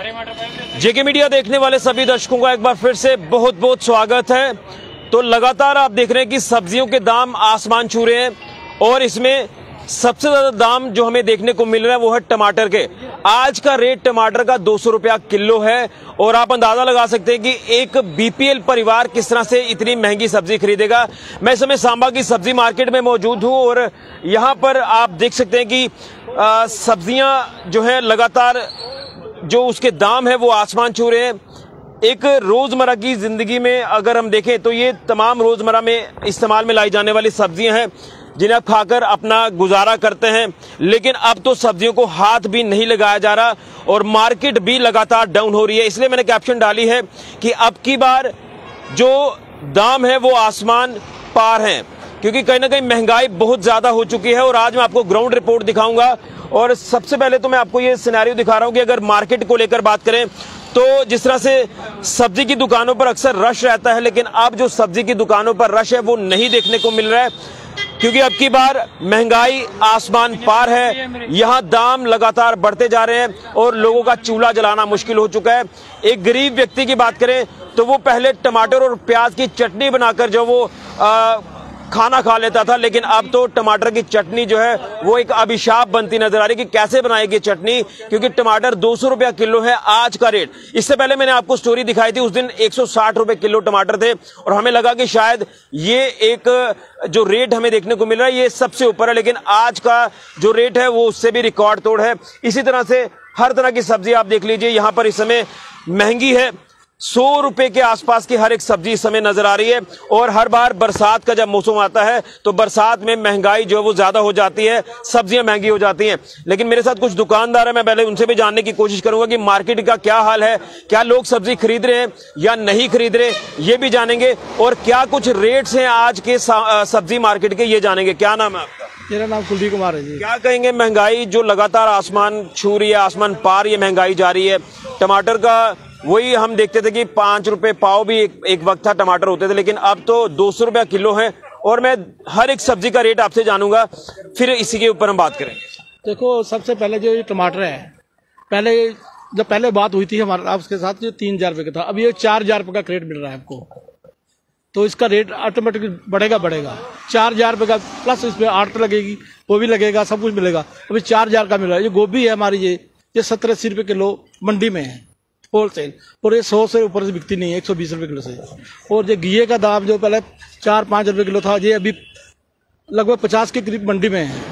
जेके media देखने वाले सभी दर्शकों का एक बार फिर से बहुत बहुत स्वागत है। तो लगातार आप देख रहे हैं कि सब्जियों के दाम आसमान छू रहे हैं और इसमें सबसे ज्यादा दाम जो हमें देखने को मिल रहा है वो है टमाटर के। आज का रेट टमाटर का 200 रुपया किलो है और आप अंदाजा लगा सकते हैं कि एक बीपीएल परिवार किस तरह से इतनी महंगी सब्जी खरीदेगा। मैं इस समय सांबा की सब्जी मार्केट में मौजूद हूं और यहां पर आप देख सकते हैं कि सब्जियां जो है लगातार जो उसके दाम है वो आसमान छू रहे हैं। एक रोजमर्रा की जिंदगी में अगर हम देखें तो ये तमाम रोजमर्रा में इस्तेमाल में लाई जाने वाली सब्जियां हैं जिन्हें आप खाकर अपना गुजारा करते हैं, लेकिन अब तो सब्जियों को हाथ भी नहीं लगाया जा रहा और मार्केट भी लगातार डाउन हो रही है। इसलिए मैंने कैप्शन डाली है कि अब की बार जो दाम है वो आसमान पार हैं, क्योंकि कहीं ना कहीं महंगाई बहुत ज्यादा हो चुकी है। और आज मैं आपको ग्राउंड रिपोर्ट दिखाऊंगा और सबसे पहले तो मैं आपको ये सिनेरियो दिखा रहा हूं कि अगर मार्केट को लेकर बात करें तो जिस तरह से सब्जी की दुकानों पर अक्सर रश रहता है, लेकिन अब जो सब्जी की दुकानों पर रश है वो नहीं देखने को मिल रहा है, क्योंकि अब की बार महंगाई आसमान पार है। यहां दाम लगातार बढ़ते जा रहे हैं और लोगों का चूल्हा जलाना मुश्किल हो चुका है। एक गरीब व्यक्ति की बात करें तो वो पहले टमाटर और प्याज की चटनी बनाकर जो वो खाना खा लेता था, लेकिन अब तो टमाटर की चटनी जो है वो एक अभिशाप बनती नजर आ रही है कि कैसे बनाएगी चटनी, क्योंकि टमाटर 200 रुपया किलो है आज का रेट। इससे पहले मैंने आपको स्टोरी दिखाई थी, उस दिन 160 रुपए किलो टमाटर थे और हमें लगा कि शायद ये एक जो रेट हमें देखने को मिल रहा है ये सबसे ऊपर है, लेकिन आज का जो रेट है वो उससे भी रिकॉर्ड तोड़ है। इसी तरह से हर तरह की सब्जी आप देख लीजिए यहां पर इस समय महंगी है। 100 रुपए के आसपास की हर एक सब्जी इस समय नजर आ रही है और हर बार बरसात का जब मौसम आता है तो बरसात में महंगाई जो है वो ज्यादा हो जाती है, सब्जियां महंगी हो जाती हैं। लेकिन मेरे साथ कुछ दुकानदार है, मैं पहले उनसे भी जानने की कोशिश करूंगा कि मार्केट का क्या हाल है, क्या लोग सब्जी खरीद रहे हैं या नहीं खरीद रहे, ये भी जानेंगे और क्या कुछ रेट्स हैं आज के सब्जी मार्केट के, ये जानेंगे। क्या नाम है आपका? मेरा नाम कुलदीप कुमार है जी। क्या कहेंगे, महंगाई जो लगातार आसमान छू रही है, आसमान पार ये महंगाई जा रही है। टमाटर का वही हम देखते थे कि 5 रुपए पाव भी एक वक्त था टमाटर होते थे, लेकिन अब तो 200 रुपया किलो है। और मैं हर एक सब्जी का रेट आपसे जानूंगा, फिर इसी के ऊपर हम बात करेंगे। देखो, सबसे पहले जो ये टमाटर है, पहले बात हुई थी हमारे आपके साथ जो 3000 रुपए का था, अब ये 4000 रुपए का क्रेट मिल रहा है आपको, तो इसका रेट ऑटोमेटिकली बढ़ेगा 4000 रुपए का प्लस इसमें आठ लगेगी, वो भी लगेगा, सब कुछ मिलेगा। अभी 4000 का मिल रहा है। ये गोभी है हमारी, ये 70-80 रुपए किलो मंडी में है होलसेल, और ये 100 से ऊपर से बिकती नहीं है, 120 रुपए किलो से। और ये घिये का दाम जो पहले 4-5 रुपए किलो था, ये अभी लगभग 50 के करीब मंडी में है।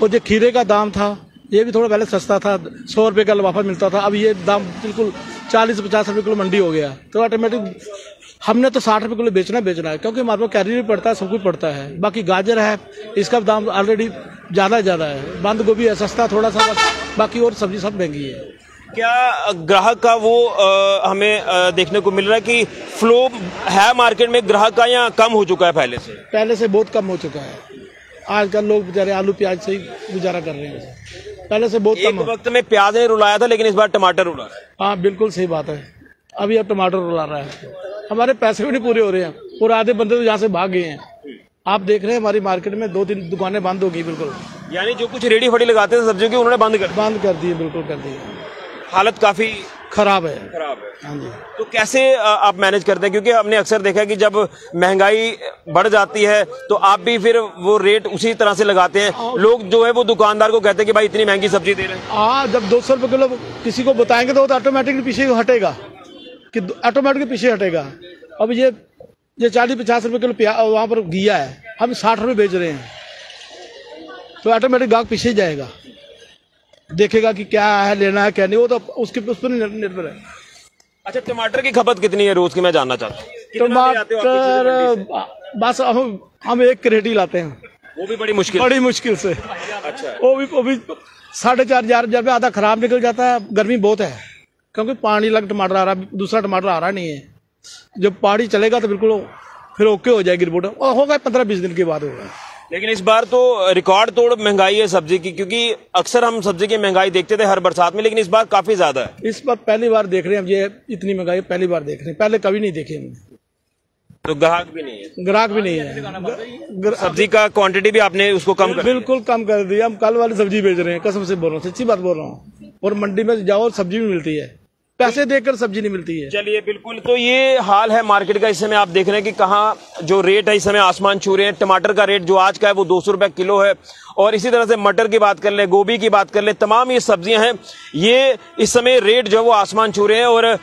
और जो खीरे का दाम था ये भी थोड़ा पहले सस्ता था, 100 रुपए का लिफाफा मिलता था, अब ये दाम बिल्कुल 40-50 रुपए किलो मंडी हो गया। तो ऑटोमेटिक हमने तो 60 रुपए किलो बेचना है, क्योंकि हमारे पास कैरी भी पड़ता है, सब कुछ पड़ता है। बाकी गाजर है, इसका दाम ऑलरेडी ज्यादा है। बंद गोभी है सस्ता थोड़ा सा, बाकी और सब्जी सब महंगी है। क्या ग्राहक का वो हमें देखने को मिल रहा है कि फ्लो है मार्केट में ग्राहक का, या कम हो चुका है पहले से बहुत कम हो चुका है। आजकल लोग बेचारे आलू प्याज से ही गुजारा कर रहे हैं, पहले से बहुत कम। एक वक्त में प्याज ने रुलाया था, लेकिन इस बार टमाटर रुला रहा है। हाँ, बिल्कुल सही बात है। अभी अब टमाटर रुला रहा है, हमारे पैसे भी नहीं पूरे हो रहे हैं और आधे बंदे तो यहाँ से भाग गए हैं। आप देख रहे हैं हमारी मार्केट में 2-3 दुकानें बंद हो गई बिल्कुल, यानी जो कुछ रेडी फड़ी लगाते थे सब्जियों की उन्होंने बंद कर दी, बिल्कुल कर दी। हालत काफी खराब है। हाँ जी। तो कैसे आप मैनेज करते हैं, क्योंकि हमने अक्सर देखा है कि जब महंगाई बढ़ जाती है तो आप भी फिर वो रेट उसी तरह से लगाते हैं। लोग जो है वो दुकानदार को कहते हैं कि भाई इतनी महंगी सब्जी दे रहे हैं। हाँ, जब 200 रुपए किलो किसी को बताएंगे तो ऑटोमेटिकली पीछे हटेगा, अब ये 40-50 रुपए किलो वहाँ पर घिया है, हम 60 रुपए बेच रहे हैं, तो ऑटोमेटिक गाहक पीछे जाएगा, देखेगा कि क्या है, लेना है क्या नहीं, वो तो उस पर निर्भर है। अच्छा, टमाटर की खपत कितनी है रोज की, मैं जानना चाहता हूँ। टमाटर बस हम एक क्रेट ही लाते हैं, वो भी बड़ी मुश्किल से। अच्छा, वो भी 4,500 जब आधा खराब निकल जाता है। गर्मी बहुत है, क्योंकि पानी लग टमाटर आ रहा है, दूसरा टमाटर आ रहा नहीं है। जब पानी चलेगा तो बिल्कुल फिर ओके हो जाएगी रिपोर्ट, और होगा 15-20 दिन के बाद होगा। लेकिन इस बार तो रिकॉर्ड तोड़ महंगाई है सब्जी की, क्योंकि अक्सर हम सब्जी की महंगाई देखते थे हर बरसात में, लेकिन इस बार काफी ज्यादा है। इस बार पहली बार देख रहे हैं हम, ये इतनी महंगाई पहली बार देख रहे हैं, पहले कभी नहीं देखी हमने। तो ग्राहक भी नहीं है। सब्जी का क्वांटिटी भी आपने उसको कम कर बिल्कुल कम कर दिया। हम कल वाली सब्जी बेच रहे हैं, कसम से बोल रहा हूँ, सच्ची बात बोल रहा हूँ। और मंडी में जाओ सब्जी भी मिलती है, पैसे देकर सब्जी नहीं मिलती है। चलिए बिल्कुल, तो ये हाल है मार्केट का। इस समय आप देख रहे हैं कि कहाँ जो रेट है इस समय आसमान छू रहे हैं। टमाटर का रेट जो आज का है वो 200 रुपए किलो है, और इसी तरह से मटर की बात कर ले, गोभी की बात कर ले, तमाम ये सब्जियां हैं, ये इस समय रेट जो है वो आसमान छू रहे हैं। और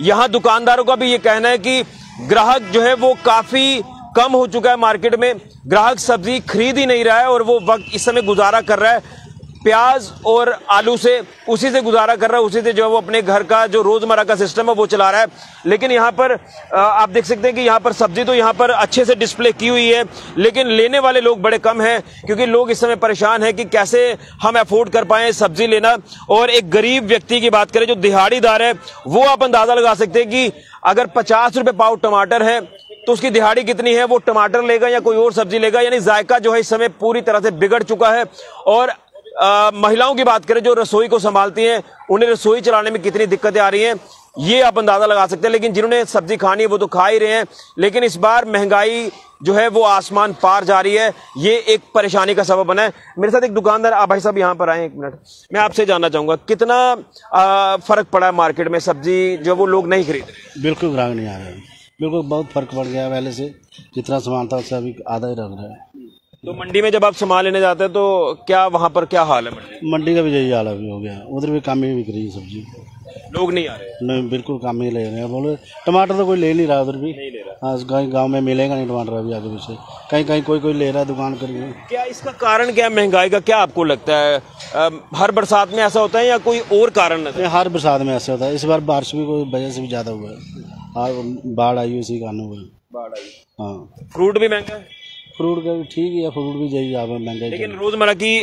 यहाँ दुकानदारों का भी ये कहना है कि ग्राहक जो है वो काफी कम हो चुका है मार्केट में, ग्राहक सब्जी खरीद ही नहीं रहा है और वो वक्त इस समय गुजारा कर रहा है प्याज और आलू से, उसी से गुजारा कर रहा है, उसी से जो है वो अपने घर का जो रोजमर्रा का सिस्टम है वो चला रहा है। लेकिन यहाँ पर आप देख सकते हैं कि यहाँ पर सब्जी तो यहाँ पर अच्छे से डिस्प्ले की हुई है, लेकिन लेने वाले लोग बड़े कम हैं, क्योंकि लोग इस समय परेशान हैं कि कैसे हम अफोर्ड कर पाए सब्जी लेना। और एक गरीब व्यक्ति की बात करें जो दिहाड़ीदार है, वो आप अंदाजा लगा सकते हैं कि अगर 50 रुपए पाव टमाटर है तो उसकी दिहाड़ी कितनी है, वो टमाटर लेगा या कोई और सब्जी लेगा। यानी जायका जो है इस समय पूरी तरह से बिगड़ चुका है। और महिलाओं की बात करें जो रसोई को संभालती हैं, उन्हें रसोई चलाने में कितनी दिक्कतें आ रही हैं, ये आप अंदाजा लगा सकते हैं। लेकिन जिन्होंने सब्जी खानी है वो तो खा ही रहे हैं, लेकिन इस बार महंगाई जो है वो आसमान पार जा रही है, ये एक परेशानी का सबब बना है। मेरे साथ एक दुकानदार, आप भाई साहब यहाँ पर आए, एक मिनट, मैं आपसे जानना चाहूंगा कितना फर्क पड़ा है मार्केट में, सब्जी जो वो लोग नहीं खरीद रहे? बिल्कुल ग्राहक नहीं आ रहे हैं, बिल्कुल बहुत फर्क पड़ गया है। पहले से जितना सामान था उससे अभी आधा ही रह रहा है। तो मंडी में जब आप सामान लेने जाते हैं तो क्या वहां पर क्या हाल है? मंडी का भी यही हाल अभी हो गया, उधर भी कम ही बिक रही है सब्जी, लोग नहीं आ रहे? नहीं, बिल्कुल कम ही ले रहे हैं। बोले टमाटर तो कोई ले नहीं रहा, उधर भी नहीं ले रहा। हाँ, कहीं गाँव में मिलेगा नहीं टमाटर अभी आगे पीछे, कहीं कहीं कोई ले रहा है दुकान करके। क्या इसका कारण क्या है महंगाई का, क्या आपको लगता है? हर बरसात में ऐसा होता है या कोई और कारण है? हर बरसात में ऐसा होता है, इस बार बारिश भी कोई वजह से भी ज्यादा हुआ है और बाढ़ आई उसी कारण हुआ है। बाढ़ आई, हाँ। फ्रूट भी महंगा है? फ्रूट का भी ठीक है, फ्रूट भी यही महंगा। लेकिन रोजमर्रा की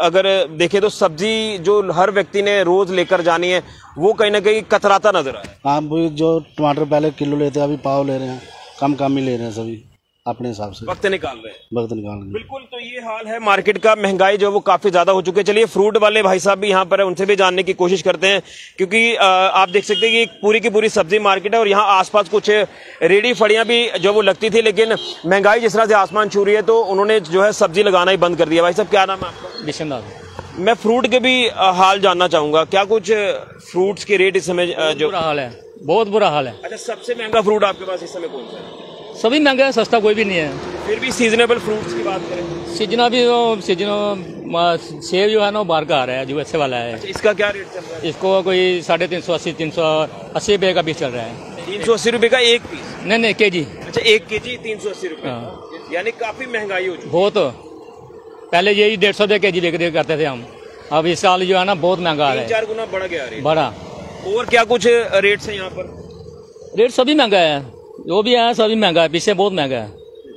अगर देखे तो सब्जी जो हर व्यक्ति ने रोज लेकर जानी है वो कहीं ना कहीं कतराता नजर आ रहा है। हाँ, जो टमाटर पहले किलो लेते हैं अभी पाव ले रहे हैं, कम ही ले रहे हैं सभी अपने हिसाब से, वक्त निकाल रहे हैं। बिल्कुल, तो ये हाल है मार्केट का, महंगाई जो वो काफी ज्यादा हो चुकी है। चलिए फ्रूट वाले भाई साहब भी यहाँ पर है, उनसे भी जानने की कोशिश करते हैं, क्योंकि आप देख सकते हैं कि पूरी की पूरी सब्जी मार्केट है और यहाँ आसपास कुछ रेडी फड़ियां भी जो वो लगती थी, लेकिन महंगाई जिस तरह से आसमान छू रही है तो उन्होंने जो है सब्जी लगाना ही बंद कर दिया। भाई साहब क्या नाम है आपका? बिशनदास। मैं फ्रूट के भी हाल जानना चाहूंगा, क्या कुछ फ्रूट्स के रेट इस समय जो बुरा हाल है, बहुत बुरा हाल है। अच्छा, सबसे महंगा फ्रूट आपके पास इस समय कौन सा है? सभी महंगा है, सस्ता कोई भी नहीं है। फिर भी सीजनेबल फ्रूट्स की बात करें, सीजन सेब जो है ना बाहर का आ रहा है, जो अच्छे वाला है। अच्छा, इसका क्या रेट चल रहा है? इसको कोई 380 380 रुपए का पीस चल रहा है। 380 रुपए का एक पीस? नहीं केजी। अच्छा, 1 केजी 380 रुपए, यानी काफी महंगाई हो चुकी है। बहुत, पहले यही 150 रुपए केजी बिक्री करते थे हम, अब इस साल जो है ना बहुत महंगा आ रहा है, 3-4 गुना बढ़ गया रेट। बड़ा। और क्या कुछ रेट है यहाँ पर? रेट सभी महंगा है, जो भी है सभी महंगा है, पीछे बहुत महंगा है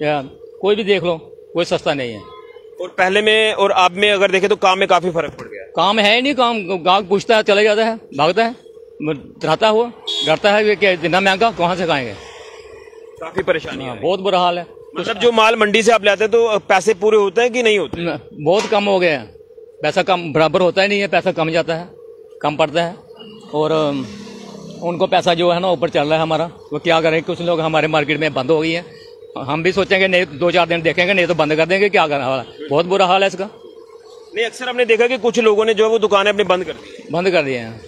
यार, कोई भी देख लो, कोई सस्ता नहीं है। और पहले में और अब में अगर देखें तो काम में काफी फर्क पड़ गया। काम है नहीं, काम गाँव पूछता है चले जाता है, भागता है, रहता हुआ डरता है कि इतना महंगा कहाँ से खाएंगे, काफी परेशानी है। बहुत बुरा हाल है। मतलब जो माल मंडी से आप लाते हैं तो पैसे पूरे होते हैं कि नहीं होते? बहुत कम हो गया है, पैसा कम बराबर होता ही नहीं है, पैसा कम जाता है, कम पड़ता है, और उनको पैसा जो है ना ऊपर चल रहा है हमारा, वो क्या करें। कुछ लोग हमारे मार्केट में बंद हो गई है, हम भी सोचेंगे नहीं 2-4 दिन देखेंगे, नहीं तो बंद कर देंगे, क्या करना वाला, बहुत बुरा हाल है इसका। नहीं, अक्सर हमने देखा कि कुछ लोगों ने जो है वो दुकानें अपनी बंद कर दी हैं,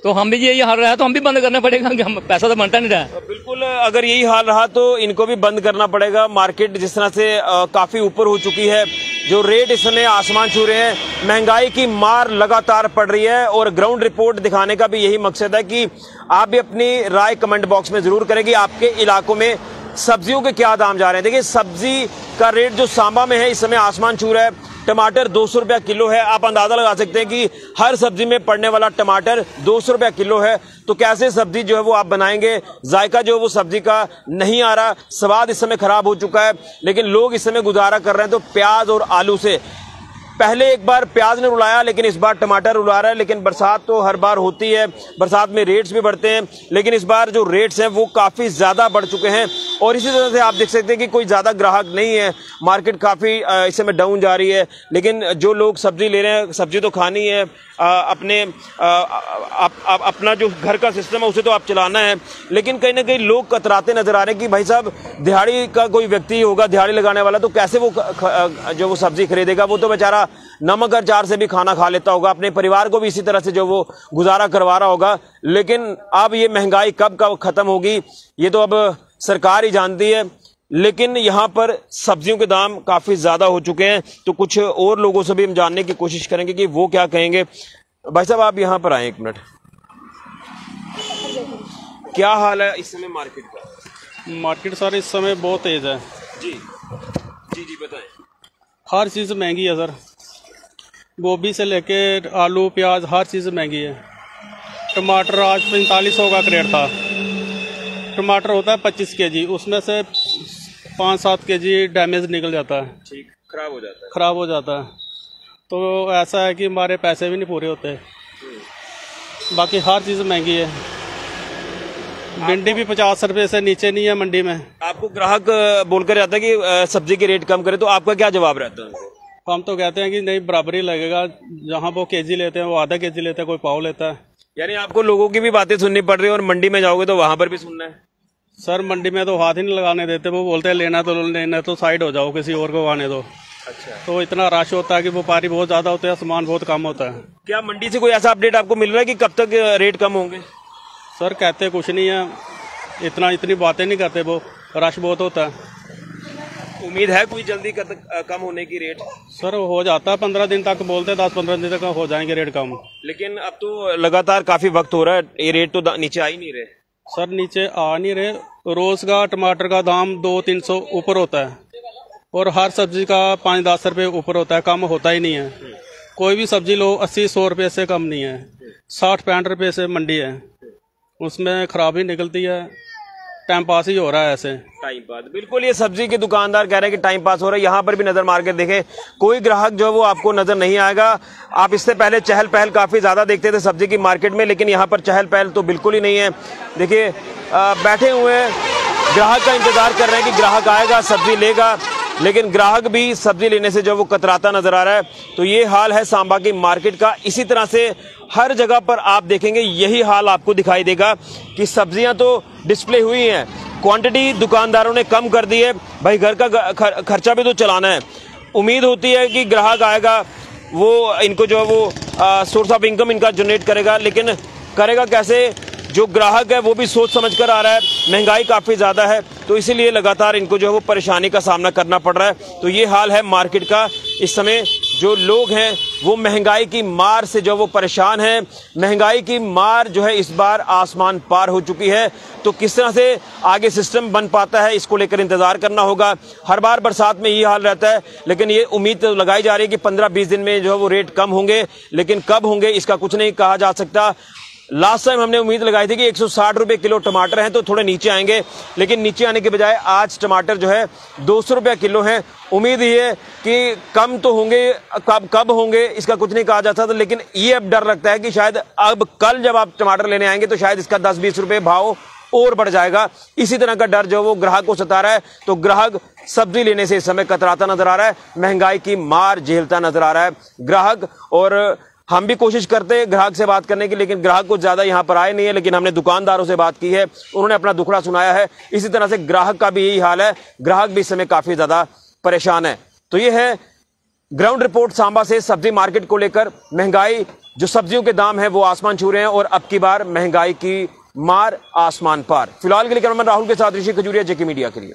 तो हम भी यही हाल रहा है तो हम भी बंद करना पड़ेगा, कि हम पैसा तो बनता नहीं रहा। बिल्कुल, अगर यही हाल रहा तो इनको भी बंद करना पड़ेगा। मार्केट जिस तरह से काफी ऊपर हो चुकी है, जो रेट इस समय आसमान छू रहे हैं, महंगाई की मार लगातार पड़ रही है। और ग्राउंड रिपोर्ट दिखाने का भी यही मकसद है कि आप भी अपनी राय कमेंट बॉक्स में जरूर करें कि आपके इलाकों में सब्जियों के क्या दाम जा रहे हैं। देखिए, सब्जी का रेट जो सांबा में है इस समय आसमान छू रहा है। टमाटर 200 रुपया किलो है, आप अंदाजा लगा सकते हैं कि हर सब्जी में पड़ने वाला टमाटर 200 रुपया किलो है, तो कैसे सब्जी जो है वो आप बनाएंगे। जायका जो है वो सब्जी का नहीं आ रहा, स्वाद इस समय खराब हो चुका है, लेकिन लोग इस समय गुजारा कर रहे हैं तो प्याज और आलू से। पहले एक बार प्याज ने रुलाया, लेकिन इस बार टमाटर रुला रहा है। लेकिन बरसात तो हर बार होती है, बरसात में रेट्स भी बढ़ते हैं, लेकिन इस बार जो रेट्स हैं वो काफी ज्यादा बढ़ चुके हैं। और इसी तरह से आप देख सकते हैं कि कोई ज्यादा ग्राहक नहीं है, मार्केट काफी इस समय डाउन जा रही है। लेकिन जो लोग सब्जी ले रहे हैं, सब्जी तो खानी है, अपना जो घर का सिस्टम है उसे तो आप चलाना है, लेकिन कहीं ना कहीं लोग कतराते नजर आ रहे हैं कि भाई साहब, दिहाड़ी का कोई व्यक्ति होगा, दिहाड़ी लगाने वाला, तो कैसे वो जो वो सब्जी खरीदेगा, वो तो बेचारा नमक अचार से भी खाना खा लेता होगा, अपने परिवार को भी इसी तरह से जो वो गुजारा करवा रहा होगा। लेकिन अब ये महंगाई कब कब खत्म होगी ये तो अब सरकार ही जानती है। लेकिन यहाँ पर सब्जियों के दाम काफी ज्यादा हो चुके हैं, तो कुछ और लोगों से भी हम जानने की कोशिश करेंगे कि वो क्या कहेंगे। भाई साहब आप यहाँ पर आए, एक मिनट, क्या हाल है इस समय मार्केट का? मार्केट सर इस समय बहुत तेज़ है जी जी जी बताएं। हर चीज़ महंगी है सर, गोभी से लेके आलू प्याज हर चीज़ महंगी है। टमाटर आज 4500 का क्रेट था। टमाटर होता है 25 kg, उसमें से 5-7 kg डैमेज निकल जाता है, ठीक, खराब हो जाता है। तो ऐसा है कि हमारे पैसे भी नहीं पूरे होते। बाकी हर चीज़ महंगी है। भिंडी भी 50 रुपए से नीचे नहीं है मंडी में। आपको ग्राहक बोलकर जाता है कि सब्जी के रेट कम करे, तो आपका क्या जवाब रहता है? हम तो कहते हैं कि नहीं, बराबरी लगेगा। जहाँ वो केजी लेते हैं वो आधा केजी लेते हैं, कोई पाव लेता है। यानी आपको लोगों की भी बातें सुननी पड़ रही है और मंडी में जाओगे तो वहां पर भी सुनना है? सर मंडी में तो हाथ ही नहीं लगाने देते, वो बोलते हैं लेना तो साइड हो जाओ, किसी और को आने दो। अच्छा। तो इतना रश होता है कि व्यापारी बहुत ज्यादा होते हैं, सामान बहुत कम होता है। क्या मंडी से कोई ऐसा अपडेट आपको मिल रहा है कि कब तक रेट कम होंगे? सर कहते कुछ नहीं है, इतनी बातें नहीं करते, वो रश बहुत होता है। उम्मीद है कोई जल्दी कम होने की रेट? सर हो जाता है, 15 दिन तक बोलते हैं, 10-15 दिन तक हो जाएंगे रेट कम। लेकिन अब तो लगातार काफी वक्त हो रहा है, ये रेट तो नीचे आ ही नहीं रहे। सर नीचे आ नहीं रहे। रोज का टमाटर का दाम 200-300 ऊपर होता है और हर सब्जी का 5-10 रुपये ऊपर होता है, कम होता ही नहीं है। कोई भी सब्जी लो 80-100 रुपये से कम नहीं है। 60-65 रुपये से मंडी है, उसमें खराबी निकलती है। टाइम पास ही हो रहा है ऐसे। टाइम पास, बिल्कुल। ये सब्जी के दुकानदार कह रहे हैं कि टाइम पास हो रहा है। यहाँ पर भी नजर मार के देखें, कोई ग्राहक जो वो आपको नजर नहीं आएगा। आप इससे पहले चहल पहल काफी ज्यादा देखते थे सब्जी की मार्केट में, लेकिन यहाँ पर चहल पहल तो बिल्कुल ही नहीं है। देखिए बैठे हुए ग्राहक का इंतजार कर रहे हैं कि ग्राहक आएगा, सब्जी लेगा, लेकिन ग्राहक भी सब्जी लेने से जो वो कतराता नजर आ रहा है। तो ये हाल है सांबा की मार्केट का। इसी तरह से हर जगह पर आप देखेंगे यही हाल आपको दिखाई देगा कि सब्जियां तो डिस्प्ले हुई हैं, क्वांटिटी दुकानदारों ने कम कर दी है। भाई घर का खर्चा भी तो चलाना है। उम्मीद होती है कि ग्राहक आएगा, वो इनको जो वो सोर्स ऑफ इनकम इनका जनरेट करेगा, लेकिन करेगा कैसे? जो ग्राहक है वो भी सोच समझ कर आ रहा है। महंगाई काफी ज्यादा है, तो इसीलिए लगातार इनको जो है वो परेशानी का सामना करना पड़ रहा है। तो ये हाल है मार्केट का। इस समय जो लोग हैं वो महंगाई की मार से जो वो परेशान हैं। महंगाई की मार जो है इस बार आसमान पार हो चुकी है। तो किस तरह से आगे सिस्टम बन पाता है, इसको लेकर इंतजार करना होगा। हर बार बरसात में यही हाल रहता है, लेकिन ये उम्मीद तो लगाई जा रही है कि 15-20 दिन में जो है वो रेट कम होंगे, लेकिन कब होंगे इसका कुछ नहीं कहा जा सकता। लास्ट टाइम हमने उम्मीद लगाई थी कि 160 रुपए किलो टमाटर हैं तो थोड़े नीचे आएंगे, लेकिन नीचे आने के बजाय आज टमाटर जो है 200 रुपया किलो है। उम्मीद ये है कि कम तो होंगे, कब होंगे इसका कुछ नहीं कहा जा सकता, लेकिन ये अब डर लगता है कि शायद अब कल जब आप टमाटर लेने आएंगे तो शायद इसका 10-20 रुपए भाव और बढ़ जाएगा। इसी तरह का डर जो वो ग्राहक को सता रहा है। तो ग्राहक सब्जी लेने से इस समय कतराता नजर आ रहा है, महंगाई की मार झेलता नजर आ रहा है ग्राहक। और हम भी कोशिश करते हैं ग्राहक से बात करने की, लेकिन ग्राहक कुछ ज्यादा यहाँ पर आए नहीं है। लेकिन हमने दुकानदारों से बात की है, उन्होंने अपना दुखड़ा सुनाया है। इसी तरह से ग्राहक का भी यही हाल है, ग्राहक भी इस समय काफी ज्यादा परेशान है। तो ये है ग्राउंड रिपोर्ट सांबा से सब्जी मार्केट को लेकर। महंगाई, जो सब्जियों के दाम है वो आसमान छू रहे हैं और अब की बार महंगाई की मार आसमान पार। फिलहाल के लिए कैमरामैन राहुल के साथ ऋषि खजूरिया, जेके मीडिया के लिए।